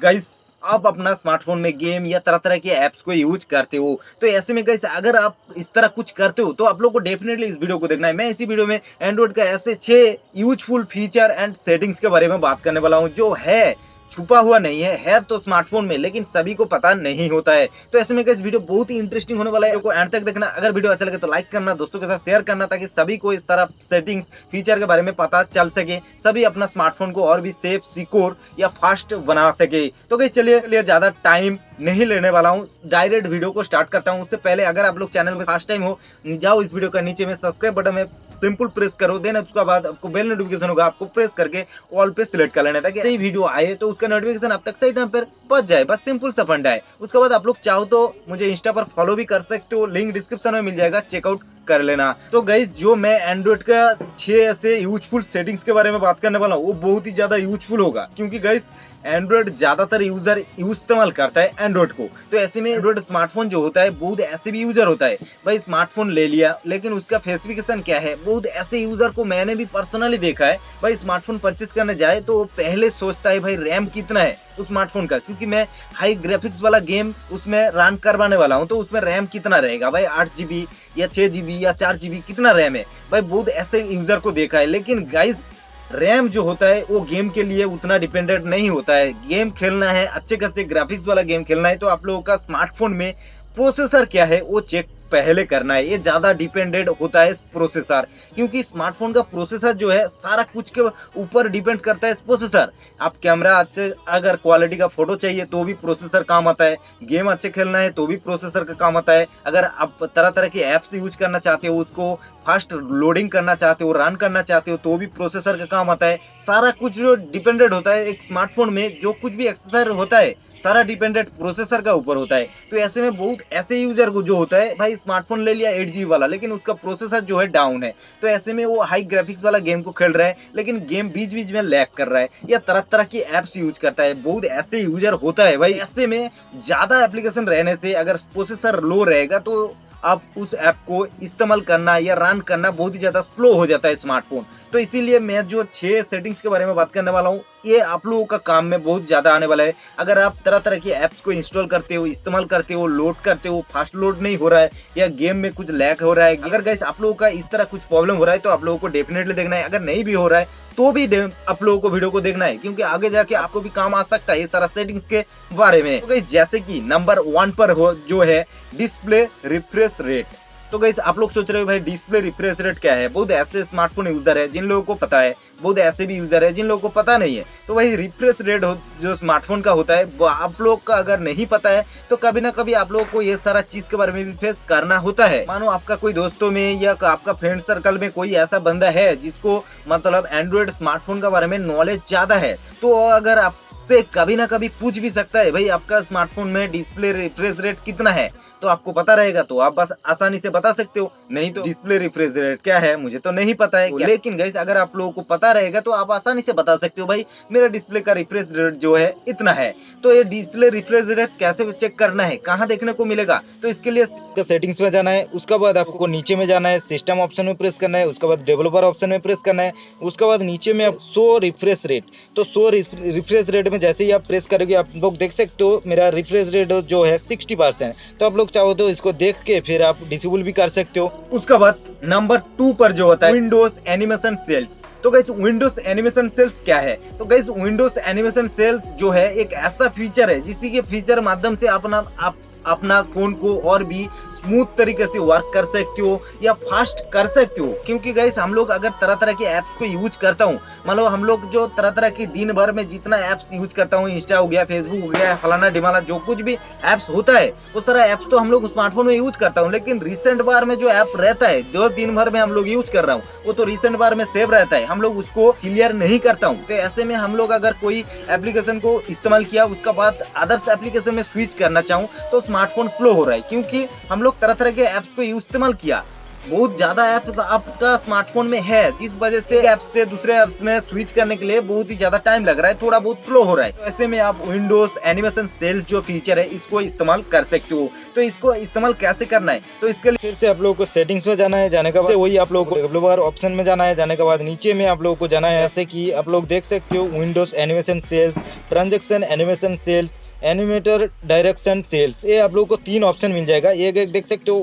Guys आप अपना smartphone में गेम या तरह तरह के ऐप्स को यूज करते हो, तो ऐसे में गाइस अगर आप इस तरह कुछ करते हो तो आप लोग को डेफिनेटली इस वीडियो को देखना है। मैं इसी वीडियो में एंड्रॉइड का ऐसे 6 यूजफुल फीचर एंड सेटिंग्स के बारे में बात करने वाला हूं, जो है छुपा हुआ नहीं है तो स्मार्टफोन में, लेकिन सभी को पता नहीं होता है। तो ऐसे में गाइस वीडियो बहुत ही इंटरेस्टिंग होने वाला है, को एंड तक देखना। अगर वीडियो अच्छा लगे तो लाइक करना, दोस्तों के साथ शेयर करना, ताकि सभी को इस तरह सेटिंग्स फीचर के बारे में पता चल सके, सभी अपना स्मार्टफोन को और भी सेफ, सिक्योर या फास्ट बना सके। तो गाइस चलिए ज्यादा टाइम नहीं लेने वाला हूं, डायरेक्ट वीडियो को स्टार्ट करता हूं। उससे पहले अगर आप लोग चैनल में फर्स्ट टाइम हो, जाओ इस वीडियो का नीचे में सब्सक्राइब बटन में सिंपल प्रेस करो, देन उसके बाद आपको बेल नोटिफिकेशन होगा, आपको प्रेस करके ऑल पे सिलेक्ट कर लेना, ताकि सही वीडियो आए तो उसका नोटिफिकेशन आप तक सही टाइम पर पहुंच जाए। बस सिंपल सा फंडा है। उसके बाद आप लोग चाहो तो मुझे इंस्टा पर फॉलो भी कर सकते हो, लिंक डिस्क्रिप्शन में मिल जाएगा, चेकआउट कर लेना। तो गाइस जो मैं एंड्रॉइड का 6 ऐसे यूजफुल सेटिंग्स के बारे में बात करने वाला हूँ, वो बहुत ही ज्यादा यूजफुल होगा, क्योंकि गाइस एंड्रॉइड ज्यादातर यूजर इस्तेमाल करता है एंड्रॉइड को। तो ऐसे में एंड्रॉइड स्मार्टफोन जो होता है, बहुत ऐसे भी यूजर होता है भाई स्मार्टफोन ले लिया, लेकिन उसका स्पेसिफिकेशन क्या है, बहुत ऐसे यूजर को मैंने भी पर्सनली देखा है भाई स्मार्टफोन परचेस करने जाए तो वो पहले सोचता है भाई रैम कितना है उस स्मार्टफोन का, क्योंकि मैं हाई ग्राफिक्स वाला गेम उसमें रन करवाने वाला हूं, तो उसमें रैम कितना रहेगा भाई, 8 GB या 6 GB या 4 GB कितना रैम है भाई, बहुत ऐसे यूजर को देखा है। लेकिन गाइस रैम जो होता है वो गेम के लिए उतना डिपेंडेंट नहीं होता है। गेम खेलना है, अच्छे खासे ग्राफिक्स वाला गेम खेलना है, तो आप लोगों का स्मार्टफोन में प्रोसेसर क्या है वो चेक पहले करना है। ये ज्यादा डिपेंडेंट होता है प्रोसेसर, क्योंकि स्मार्टफोन का प्रोसेसर जो है सारा कुछ के ऊपर डिपेंड करता है प्रोसेसर। आप कैमरा अच्छे, अगर क्वालिटी का फोटो चाहिए तो भी प्रोसेसर काम आता है, गेम अच्छे खेलना है तो भी प्रोसेसर का काम आता है, अगर आप तरह तरह के ऐप्स यूज करना चाहते हो, उसको फास्ट लोडिंग करना चाहते हो, रन करना चाहते हो, तो भी प्रोसेसर का काम आता है। सारा कुछ जो डिपेंडेंट होता है एक स्मार्टफोन में, जो कुछ भी एक्सेसर होता है सारा डिपेंडेंट प्रोसेसर का ऊपर होता है। तो ऐसे में बहुत ऐसे यूजर को जो होता है भाई स्मार्टफोन ले लिया 8 GB वाला, लेकिन उसका प्रोसेसर जो है डाउन है, तो ऐसे में वो हाई ग्राफिक्स वाला गेम को खेल रहा है, लेकिन गेम बीच बीच में लैग कर रहा है या तरह तरह की एप्स यूज करता है। बहुत ऐसे यूजर होता है भाई। ऐसे में ज्यादा एप्लीकेशन रहने से अगर प्रोसेसर लो रहेगा तो आप उस ऐप को इस्तेमाल करना या रन करना बहुत ही ज्यादा स्लो हो जाता है स्मार्टफोन। तो इसीलिए मैं जो 6 सेटिंग्स के बारे में बात करने वाला हूँ, ये आप लोगों का काम में बहुत ज्यादा आने वाला है। अगर आप तरह तरह की ऐप्स को इंस्टॉल करते हो, इस्तेमाल करते हो, लोड करते हो, फास्ट लोड नहीं हो रहा है या गेम में कुछ लैग हो रहा है, अगर गाइस आप लोगों का इस तरह कुछ प्रॉब्लम हो रहा है तो आप लोगों को डेफिनेटली देखना है। अगर नहीं भी हो रहा है तो भी आप लोगों को वीडियो को देखना है, क्योंकि आगे जाके आपको भी काम आ सकता है ये सारा सेटिंग्स के बारे में। तो गाइस जैसे कि नंबर 1 पर हो जो है डिस्प्ले रिफ्रेश रेट। तो गाइस आप लोग सोच रहे हो भाई डिस्प्ले रिफ्रेश रेट क्या है। बहुत ऐसे स्मार्टफोन यूजर है जिन लोगों को पता है, बहुत ऐसे भी यूजर है जिन लोगों को पता नहीं है। तो वही रिफ्रेश रेट जो स्मार्टफोन का होता है, वो आप लोग का अगर नहीं पता है तो कभी ना कभी आप लोगों को ये सारा चीज के बारे में भी फेस करना होता है। मानो आपका कोई दोस्तों में या आपका फ्रेंड सर्कल में कोई ऐसा बंदा है जिसको मतलब एंड्रॉइड स्मार्टफोन के बारे में नॉलेज ज्यादा है, तो अगर आपसे कभी ना कभी पूछ भी सकता है भाई आपका स्मार्टफोन में डिस्प्ले रिफ्रेश रेट कितना है, तो आपको पता रहेगा तो आप बस आसानी से बता सकते हो। नहीं तो डिस्प्ले रिफ्रेश रेट क्या है मुझे तो नहीं पता है, लेकिन गाइस अगर आप लोगों को पता रहेगा तो आप आसानी से बता सकते हो भाई मेरा डिस्प्ले का रिफ्रेश रेट जो है इतना है। तो ये डिस्प्ले रिफ्रेश रेट कैसे चेक करना है, कहाँ देखने को मिलेगा, तो इसके लिए सेटिंग्स में जाना है, उसके बाद आपको नीचे में जाना है, सिस्टम ऑप्शन में प्रेस करना है, उसके बाद डेवलपर ऑप्शन में प्रेस करना है, उसके बाद नीचे में शो रिफ्रेश रेट। तो शो रिफ्रेश रेट में जैसे ही आप प्रेस करोगे आप लोग देख सकते हो मेरा रिफ्रेश रेट जो है 60%। तो आप लोग चाहो तो इसको देख के फिर आप डिसेबल भी कर सकते हो। उसके बाद नंबर 2 पर जो होता है विंडोज एनिमेशन सेल्स। तो गाइस विंडोज एनिमेशन सेल्स क्या है, तो गाइस विंडोज एनिमेशन सेल्स जो है एक ऐसा फीचर है जिसकी के फीचर माध्यम से आप अपना फोन को और भी स्मूथ तरीके से वर्क कर सकते हो या फास्ट कर सकते हो। क्योंकि गाइस हम लोग अगर तरह तरह के ऐप्स को यूज करता हूँ, मतलब हम लोग जो तरह तरह की दिन भर में जितना ऐप्स यूज करता हूँ, इंस्टा हो गया, फेसबुक हो गया, फलाना डिमाला, जो कुछ भी ऐप्स होता है वो सारा ऐप्स तो हम लोग स्मार्टफोन में यूज करता हूँ, लेकिन रिसेंट बार में जो ऐप रहता है जो दिन भर में हम लोग यूज कर रहा हूँ वो तो रिसेंट बार में सेव रहता है, हम लोग उसको क्लियर नहीं करता हूँ। तो ऐसे में हम लोग अगर कोई एप्लीकेशन को इस्तेमाल किया उसका बाद अदर्स एप्लीकेशन में स्विच करना चाहूँ तो स्मार्टफोन स्लो हो रहा है, क्योंकि हम लोग तरह तरह के ऐप्स को इस्तेमाल किया। बहुत ज्यादा ऐप्स आपका स्मार्टफोन में है, जिस वजह से ऐप्स से दूसरे ऐप्स में स्विच करने के लिए बहुत ही ज्यादा टाइम लग रहा है, थोड़ा बहुत स्लो हो रहा है। तो ऐसे में आप विंडोज एनिमेशन सेल्स जो फीचर है इसको इस्तेमाल कर सकते हो। तो इसको इस्तेमाल कैसे करना है, तो इसके लिए फिर से आप लोगों को सेटिंग्स में जाना है, जाने के बाद वही आप लोगों को डेवलपर ऑप्शन में जाना है, जाने के बाद नीचे में आप लोगों को जाना है, ऐसे कि आप लोग देख सकते हो windows animation cells, transaction animation cells, animator direction cells, ये आप लोगों को 3 ऑप्शन मिल जाएगा। एक देख सकते हो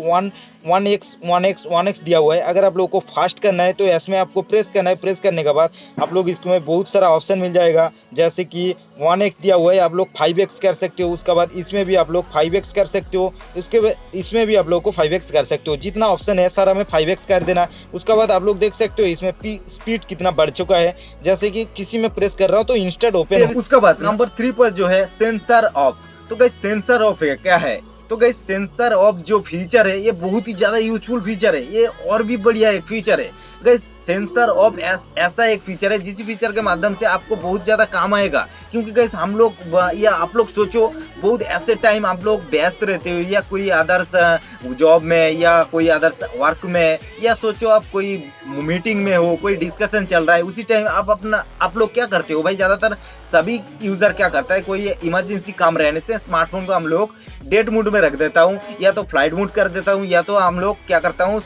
1x दिया हुआ है। अगर आप लोगों को फास्ट करना है तो इसमें आपको प्रेस करना है, प्रेस करने के बाद आप लोग इसमें बहुत सारा ऑप्शन मिल जाएगा, जैसे कि 1x दिया हुआ है, आप लोग 5x कर सकते हो। उसके बाद इसमें भी आप लोग 5x कर सकते हो, इसमें भी आप लोग को 5x कर सकते हो। जितना ऑप्शन है सारा में 5x कर देना। उसके बाद आप लोग देख सकते हो इसमें स्पीड कितना बढ़ चुका है, जैसे कि किसी में प्रेस कर रहा हूँ तो इंस्टेंट ओपन। उसके बाद नंबर 3 पर जो है सेंसर ऑफ। तो गाइस सेंसर ऑफ है क्या है, तो गाइस सेंसर ऑफ जो फीचर है ये बहुत ही ज्यादा यूजफुल फीचर है, ये और भी बढ़िया है फीचर है। गाइस सेंसर ऑफ ऐसा एक फीचर है जिस फीचर के माध्यम से आपको बहुत ज्यादा काम आएगा। क्योंकि गाइस हम लोग या आप लोग सोचो बहुत ऐसे टाइम आप लोग व्यस्त रहते हो, या कोई अदर्स जॉब में या कोई अदर्स वर्क में, या सोचो आप कोई मीटिंग में हो, कोई डिस्कशन चल रहा है, उसी टाइम आप लोग क्या करते हो भाई, ज्यादातर सभी यूजर क्या करता है, कोई इमरजेंसी काम रहने से स्मार्टफोन को हम लोग डेट मोड में रख देता हूँ, या तो फ्लाइट मोड कर देता हूँ, या तो हम लोग क्या करता हूँ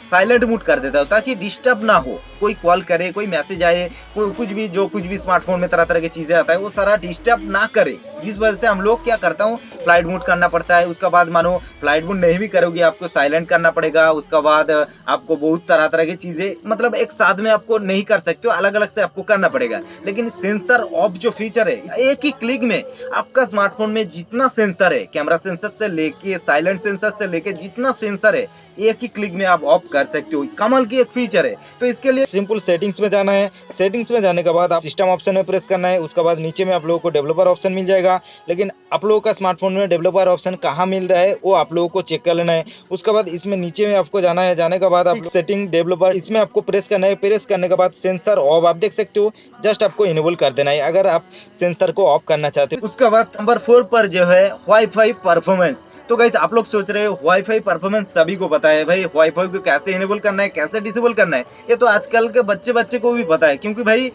साइलेंट मोड कर देता हूँ, ताकि डिस्टर्ब ना हो, कोई कॉल करे, कोई मैसेज आए, कोई कुछ भी स्मार्टफोन में तरह तरह की चीजें आता है वो सारा डिस्टर्ब ना करे। जिस वजह से हम लोग क्या करता हूँ फ्लाइट मोड करना पड़ता है। उसके बाद मानो फ्लाइट मोड नहीं भी करोगे आपको साइलेंट करना पड़ेगा। उसके बाद आपको बहुत तरह तरह की चीजें मतलब एक साथ में आपको नहीं कर सकते हो, अलग अलग से आपको करना पड़ेगा। लेकिन सेंसर ऑफ जो फीचर है, एक ही क्लिक में आपका स्मार्टफोन में जितना सेंसर है, कैमरा सेंसर से लेके साइलेंट सेंसर से लेके जितना सेंसर है, एक ही क्लिक में आप ऑफ कर सकते हो। कमाल की एक फीचर है। तो इसके लिए सिंपल सेटिंग्स में जाना है, सेटिंग्स में जाने के बाद आप सिस्टम ऑप्शन में प्रेस करना है। उसके बाद नीचे में आप लोगों को डेवलपर ऑप्शन मिल जाएगा। लेकिन आप लोगों का स्मार्टफोन में डेवलपर ऑप्शन कहाँ मिल रहा है वो आप लोगों को चेक कर लेना है। उसके बाद इसमें नीचे में आपको जाना है, जाने के बाद आप सेटिंग डेवलपर इसमें आपको प्रेस करना है। प्रेस करने के बाद सेंसर ऑफ आप देख सकते हो, जस्ट आपको इनेबल कर देना है अगर आप सेंसर को ऑफ करना चाहते हो। उसके बाद नंबर 4 पर जो है वाईफाई परफॉर्मेंस। तो गाइस आप लोग सोच रहे हो वाईफाई परफॉर्मेंस सभी को पता है भाई, वाईफाई को कैसे इनेबल करना है, कैसे डिसेबल करना है, ये तो आजकल के बच्चे को भी पता है। क्योंकि भाई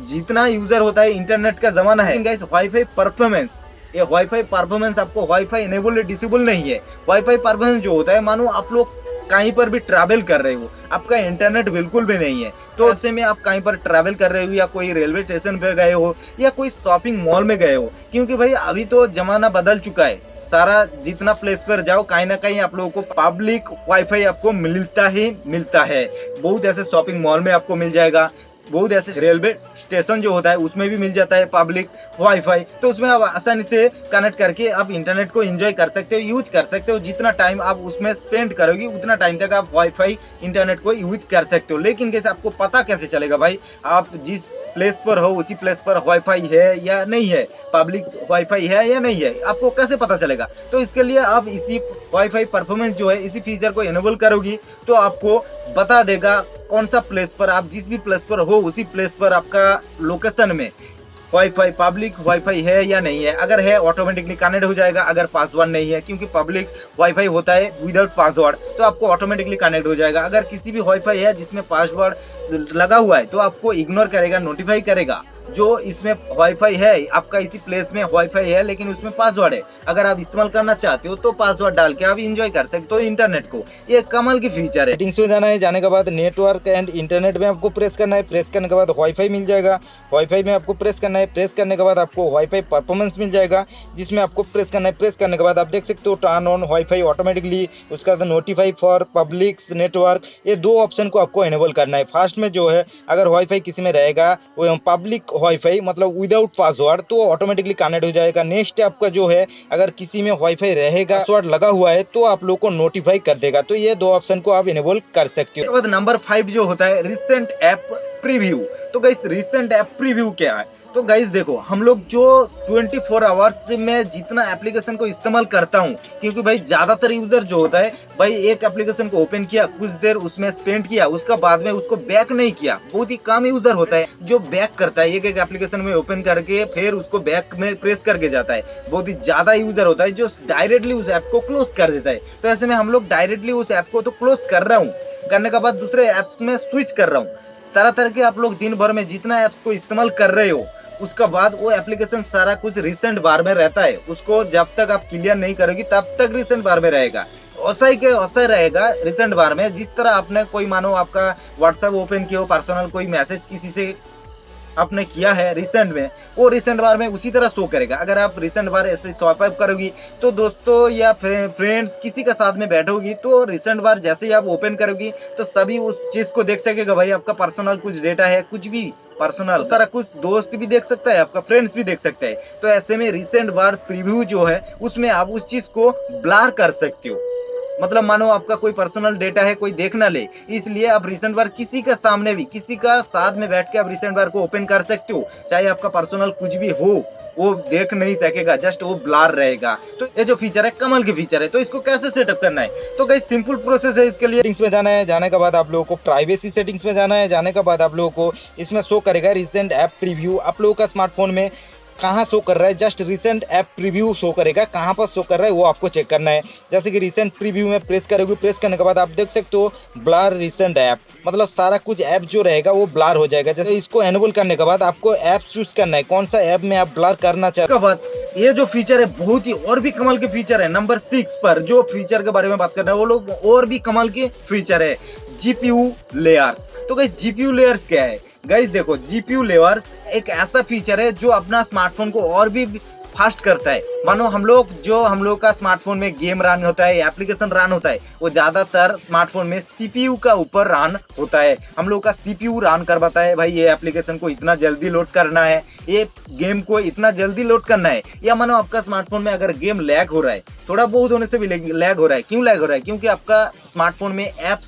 जितना यूजर होता है इंटरनेट का जमाना है। गाइस वाईफाई परफॉर्मेंस, ये वाईफाई परफॉर्मेंस आपको वाईफाई इनेबल डिसेबल नहीं है। वाईफाई परफॉर्मेंस जो होता है, मानो आप लोग कहीं पर भी ट्रैवल कर रहे हो, आपका इंटरनेट बिल्कुल भी नहीं है, तो ऐसे में आप कहीं पर ट्रैवल कर रहे हो, या कोई रेलवे स्टेशन पे गए हो, या कोई शॉपिंग मॉल में गए हो। क्योंकि भाई अभी तो जमाना बदल चुका है, सारा जितना प्लेस पर जाओ कहीं ना कहीं आप लोगों को पब्लिक वाईफाई आपको मिलता ही मिलता है। बहुत ऐसे शॉपिंग मॉल में आपको मिल जाएगा, बहुत ऐसे रेलवे स्टेशन जो होता है उसमें भी मिल जाता है पब्लिक वाईफाई। तो उसमें आप आसानी से कनेक्ट करके आप इंटरनेट को एंजॉय कर सकते हो, यूज कर सकते हो। जितना टाइम आप उसमें स्पेंड करोगे उतना टाइम तक आप वाईफाई इंटरनेट को यूज कर सकते हो। लेकिन कैसे आपको पता कैसे चलेगा भाई आप जिस प्लेस पर हो उसी प्लेस पर वाईफाई है या नहीं है, पब्लिक वाईफाई है या नहीं है, आपको कैसे पता चलेगा? तो इसके लिए आप इसी वाईफाई परफॉर्मेंस जो है इसी फीचर को इनेबल करोगी तो आपको बता देगा कौन सा प्लेस पर, आप जिस भी प्लेस पर हो उसी प्लेस पर आपका लोकेशन में वाईफाई पब्लिक वाईफाई है या नहीं है। अगर है ऑटोमेटिकली कनेक्ट हो जाएगा, अगर पासवर्ड नहीं है, क्योंकि पब्लिक वाईफाई होता है विदाउट पासवर्ड, तो आपको ऑटोमेटिकली कनेक्ट हो जाएगा। अगर किसी भी वाईफाई है जिसमें पासवर्ड लगा हुआ है तो आपको इग्नोर करेगा, नोटिफाई करेगा। जो इसमें वाईफाई है, आपका इसी प्लेस में वाईफाई है लेकिन उसमें पासवर्ड है, अगर आप इस्तेमाल करना चाहते हो तो पासवर्ड डाल के आप एंजॉय कर सकते हो इंटरनेट को। ये कमाल की फीचर है। सेटिंग्स में जाना है, जाने के बाद नेटवर्क एंड इंटरनेट में आपको प्रेस करना है। प्रेस करने के बाद वाईफाई मिल जाएगा, वाईफाई में आपको प्रेस करना है। प्रेस करने के बाद आपको वाईफाई परफॉर्मेंस मिल जाएगा, जिसमें आपको प्रेस करना है। प्रेस करने के बाद आप देख सकते हो टर्न ऑन वाईफाई ऑटोमेटिकली, उसका नोटिफाई फॉर पब्लिक नेटवर्क, ये 2 ऑप्शन को आपको इनेबल करना है। फर्स्ट में जो है अगर वाईफाई किसी में रहेगा पब्लिक वाईफाई मतलब विदाउट पासवर्ड तो ऑटोमेटिकली कनेक्ट हो जाएगा। नेक्स्ट आपका जो है अगर किसी में वाईफाई रहेगा पासवर्ड लगा हुआ है तो आप लोग को नोटिफाई कर देगा। तो ये 2 ऑप्शन को आप इनेबल कर सकते हो। नंबर 5 जो होता है रिसेंट ऐप प्रीव्यू। तो गाइस रिसेंट ऐप प्रीव्यू क्या है? तो गाइस देखो हम लोग जो 24 आवर्स में जितना एप्लीकेशन को इस्तेमाल करता हूँ, क्योंकि भाई ज्यादातर यूजर जो होता है भाई एक एप्लीकेशन को ओपन किया, कुछ देर उसमें स्पेंड किया, उसका बाद में उसको बैक नहीं किया। बहुत ही कम यूजर होता है जो बैक करता है, एक एक एप्लीकेशन में ओपन करके फिर उसको बैक में प्रेस करके जाता है। बहुत ही ज्यादा यूजर होता है जो डायरेक्टली उस ऐप को क्लोज कर देता है। तो ऐसे में हम लोग डायरेक्टली उस ऐप को तो क्लोज कर रहा हूँ, करने के बाद दूसरे ऐप में स्विच कर रहा हूँ, तरह तरह के आप लोग दिन भर में जितना ऐप्स को इस्तेमाल कर रहे हो, उसका बाद वो एप्लीकेशन सारा कुछ रिसेंट बार में रहता है। उसको जब तक आप क्लियर नहीं करोगी तब तक रिसेंट बार में रहेगा। ऐसा ही के ऐसा रहेगा रिसेंट बार में। जिस तरह आपने कोई मानो आपका व्हाट्सएप ओपन किया हो, पर्सनल कोई मैसेज किसी से आपने किया है रिसेंट में, वो रिसेंट बार में उसी तरह शो करेगा। अगर आप रिसेंट बार ऐसे स्वाइप अप करोगी तो दोस्तों या फ्रेंड्स किसी के साथ में बैठोगी तो रिसेंट बार जैसे ही आप ओपन करोगी तो सभी उस चीज को देख सकेगा। भाई आपका पर्सनल कुछ डेटा है, कुछ भी पर्सनल सारा कुछ दोस्त भी देख सकता है, आपका फ्रेंड्स भी देख सकता है। तो ऐसे में रिसेंट बार प्रीव्यू जो है उसमें आप उस चीज को ब्लर कर सकते हो। मतलब मानो आपका कोई पर्सनल डेटा है, कोई देख ना ले, इसलिए आप रिसेंट बार किसी के सामने भी किसी का साथ में बैठ के आप रिसेंट बार को ओपन कर सकते हो। चाहे आपका पर्सनल कुछ भी हो वो देख नहीं सकेगा, जस्ट वो ब्लर रहेगा। तो ये जो फीचर है कमाल के फीचर है। तो इसको कैसे सेटअप करना है, तो गाइस सिंपल प्रोसेस है। इसके लिए सेटिंग्स में जाना है, जाने के बाद आप लोगों को प्राइवेसी सेटिंग्स में जाना है, जाने के बाद आप लोगों को इसमें शो करेगा रिसेंट ऐप प्रीव्यू। आप लोगों का स्मार्टफोन में कहाँ शो कर रहा है, just recent app preview show करेगा, कहाँ पर शो कर रहा है वो आपको चेक करना है। जैसे कि रिसेंट प्रीव्यू में प्रेस करोगे, प्रेस करने के बाद आप देख सकते हो ब्लर रिसेंट ऐप, मतलब सारा कुछ ऐप जो रहेगा वो ब्लर हो जाएगा। जैसे इसको एनेबल करने के बाद आपको ऐप चूज करना है, कौन सा ऐप में आप ब्लर करना चाहते हो। ये जो फीचर है बहुत ही और भी कमाल के फीचर है। नंबर 6 पर जो फीचर के बारे में बात कर रहे हैं वो लोग और भी कमाल के फीचर है, जीपीयू लेयर्स। तो गाइस जीपीयू लेयर्स क्या है? गाइस देखो, जीपीयू लेयर्स एक ऐसा फीचर है जो अपना स्मार्टफोन को और भी फास्ट करता है। मानो हम लोग का स्मार्टफोन में गेम रन होता है, एप्लीकेशन रन होता है, वो ज्यादातर स्मार्टफोन में सीपीयू का ऊपर रन होता है। हम लोग का सीपीयू रन करवाता है, भाई ये एप्लीकेशन को इतना जल्दी लोड करना है, ये गेम को इतना जल्दी लोड करना है। या मानो आपका स्मार्टफोन में अगर गेम लैग हो रहा है, थोड़ा बहुत होने से भी लैग हो रहा है। क्यों लैग हो रहा है? क्योंकि आपका स्मार्टफोन में ऐप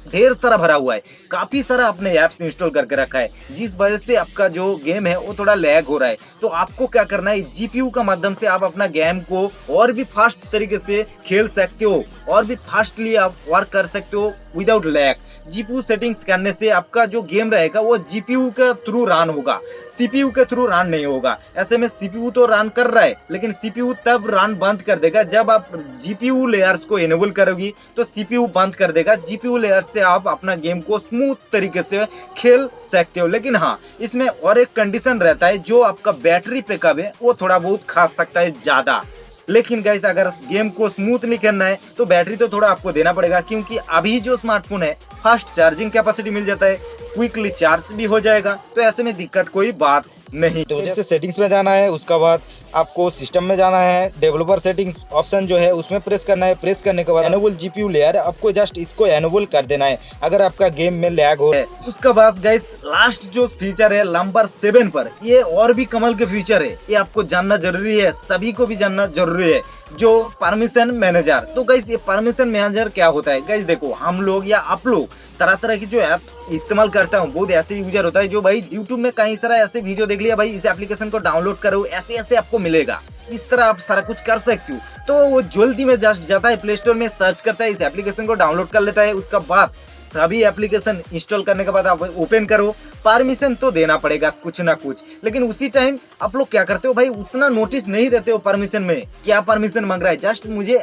ढेर सारा भरा हुआ है, काफी सारा आपने ऐप्स इंस्टॉल करके रखा है, जिस वजह से आपका जो गेम है वो थोड़ा लैग हो रहा है। तो आपको क्या करना है, जीपीयू का माध्यम से आप अपना गेम को और भी फास्ट तरीके से खेल सकते हो, और भी फास्टली आप वर्क कर सकते हो विदाउट लैग। जीपीयू सेटिंग्स करने से आपका जो गेम रहेगा वो जीपीयू के थ्रू रन होगा, सीपीयू के थ्रू रन नहीं होगा। ऐसे में सीपीयू तो रन कर रहा है, लेकिन सीपीयू तब रन बंद कर देगा जब आप जीपीयू लेयर्स को इनेबल करोगी, तो सीपीयू बंद कर देगा। जीपीयू लेयर से आप अपना गेम को स्मूथ तरीके से खेल सकते हो। लेकिन हाँ, इसमें और एक कंडीशन रहता है, जो आपका बैटरी बैकअप है वो थोड़ा बहुत खा सकता है ज्यादा। लेकिन गाइस अगर गेम को स्मूथली करना है तो बैटरी तो थोड़ा आपको देना पड़ेगा, क्योंकि अभी जो स्मार्टफोन है फास्ट चार्जिंग कैपेसिटी मिल जाता है, क्विकली चार्ज भी हो जाएगा। तो ऐसे में दिक्कत कोई बात नहीं। तो जैसे सेटिंग्स में जाना है, उसका बाद आपको सिस्टम में जाना है, डेवलपर सेटिंग्स ऑप्शन जो है उसमें प्रेस करना है। प्रेस करने के बाद एनेबल जीपीयू लेयर, आपको जस्ट इसको एनेबल कर देना है अगर आपका गेम में लैग हो। उसका बाद गाइस लास्ट जो फीचर है नंबर 7 पर, ये और भी कमाल के फीचर है, ये आपको जानना जरूरी है, सभी को भी जानना जरूरी है, जो परमिशन मैनेजर। तो गाइस ये परमिशन मैनेजर क्या होता है? गाइस देखो, हम लोग या आप लोग तरह तरह की जो एप्स इस्तेमाल करता हूँ, बहुत ऐसे यूजर होता है जो भाई यूट्यूब में कई सारा ऐसे वीडियो देख लिया, भाई इस एप्लीकेशन को डाउनलोड करो, ऐसे ऐसे आपको मिलेगा, इस तरह आप सारा कुछ कर सकते हो। तो वो जल्दी में जस्ट जाता है प्ले स्टोर में, सर्च करता है, इस एप्लीकेशन को डाउनलोड कर लेता है। उसका बाद सभी एप्लीकेशन इंस्टॉल करने के बाद आप ओपन करो, परमिशन तो देना पड़ेगा कुछ ना कुछ, लेकिन उसी टाइम आप लोग क्या करते हो भाई, उतना नोटिस नहीं देते हो परमिशन में, क्या परमिशन मांग रहा है। जस्ट मुझे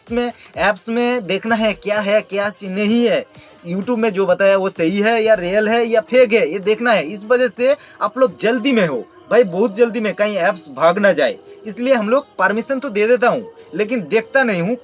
एप्स में देखना है क्या नहीं है, यूट्यूब में जो बताया वो सही है या रियल है या फेक है, ये देखना है। इस वजह से आप लोग जल्दी में हो भाई, बहुत जल्दी में, कहीं एप्स भाग ना जाए, इसलिए हम लोग परमिशन तो दे देता हूँ, लेकिन देखता नहीं हूँ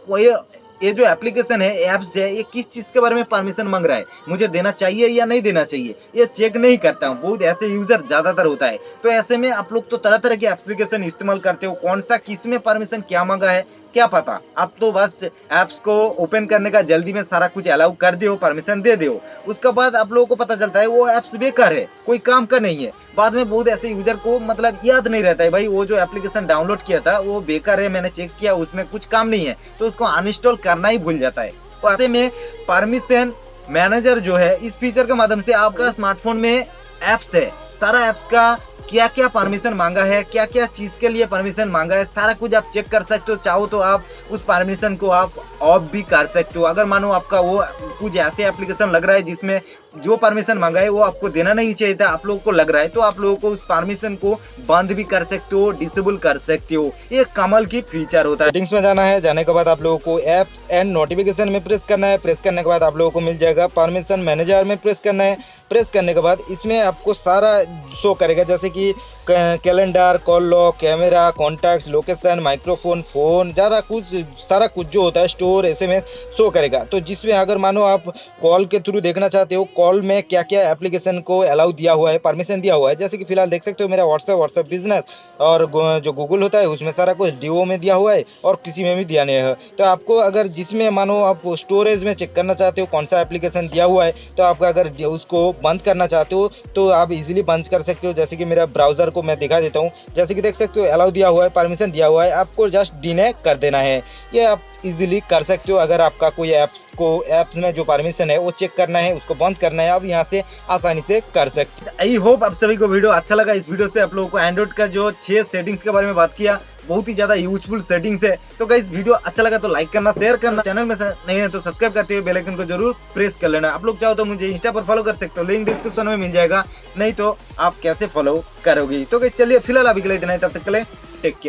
ये जो एप्लीकेशन है, एप्स है, ये किस चीज के बारे में परमिशन मांग रहा है, मुझे देना चाहिए या नहीं देना चाहिए, ये चेक नहीं करता हूँ। बहुत ऐसे यूजर ज्यादातर होता है। तो ऐसे में आप लोग तो तरह तरह के एप्लीकेशन इस्तेमाल करते हो, कौन सा किस में परमिशन क्या मांगा है क्या पता। आप तो बस एप्स को ओपन करने का जल्दी में सारा कुछ अलाउ कर दो, परमिशन दे दो, उसके बाद आप लोगों को पता चलता है वो एप्स बेकार है, कोई काम का नहीं है। बाद में बहुत ऐसे यूजर को मतलब याद नहीं रहता है, भाई वो जो एप्लीकेशन डाउनलोड किया था वो बेकार है, मैंने चेक किया उसमें कुछ काम नहीं है, तो उसको अनइंस्टॉल करना ही भूल जाता है। तो ऐसे में परमिशन मैनेजर जो है, इस फीचर के माध्यम से आपका स्मार्टफोन में एप्स है, सारा एप्स का क्या क्या परमिशन मांगा है, क्या क्या चीज के लिए परमिशन मांगा है, सारा कुछ आप चेक कर सकते हो। चाहो तो आप उस परमिशन को आप ऑफ भी कर सकते हो। अगर मानो आपका वो कुछ ऐसे एप्लीकेशन लग रहा है जिसमें जो परमिशन मांगा है वो आपको देना नहीं चाहिए था, आप लोगों को लग रहा है, तो आप लोगों को उस परमिशन को बंद भी कर सकते हो, डिसेबल कर सकते हो। ये कमाल की फीचर होता है। सेटिंग्स में जाना है, जाने के बाद आप लोगों को एप्स एंड नोटिफिकेशन में प्रेस करना है। प्रेस करने के बाद आप लोगों को मिल जाएगा परमिशन मैनेजर में प्रेस करना है। प्रेस करने के बाद इसमें आपको सारा शो करेगा, जैसे कि calendar, call log, camera, contacts, location, microphone, phone, सारा कुछ जो होता है स्टोर ऐसे में शो करेगा। तो जिसमें अगर मानो आप कॉल के थ्रू देखना चाहते हो कॉल में क्या क्या एप्लीकेशन को अलाउ दिया हुआ है, परमिशन दिया हुआ है, जैसे कि फिलहाल देख सकते हो मेरा व्हाट्सएप बिजनेस और जो गूगल होता है उसमें सारा कुछ डीओ में दिया हुआ है और किसी में भी दिया नहीं है। तो आपको अगर जिसमें मानो आप स्टोरेज में चेक करना चाहते हो कौन सा एप्लीकेशन दिया हुआ है, तो आपका अगर उसको बंद करना चाहते हो तो आप इजीली बंद कर सकते हो। जैसे कि मेरा ब्राउजर को मैं दिखा देता हूँ, जैसे कि देख सकते हो अलाउ दिया हुआ है, परमिशन दिया हुआ है, आपको जस्ट डिने कर देना है। ये आप इजीली कर सकते हो। अगर आपका कोई ऐप्स में जो परमिशन है वो चेक करना है, उसको बंद करना है, आप यहाँ से आसानी से कर सकते हैं। आई होप आप सभी को वीडियो अच्छा लगा। इस वीडियो से आप लोगों को एंड्रॉइड का जो 6 सेटिंग्स के बारे में बात किया, बहुत ही ज्यादा यूजफुल सेटिंग्स है। तो गाइस वीडियो अच्छा लगा तो लाइक करना, शेयर करना, चैनल में नहीं है तो सब्सक्राइब करते हुए बेल आइकन को जरूर प्रेस कर लेना। आप लोग चाहो तो मुझे इंस्टा पर फॉलो कर सकते हो, लिंक डिस्क्रिप्शन में मिल जाएगा, नहीं तो आप कैसे फॉलो करोगे। तो गाइस चलिए फिलहाल अभी के लिए इतना ही, तब तक के लिए टेक केयर।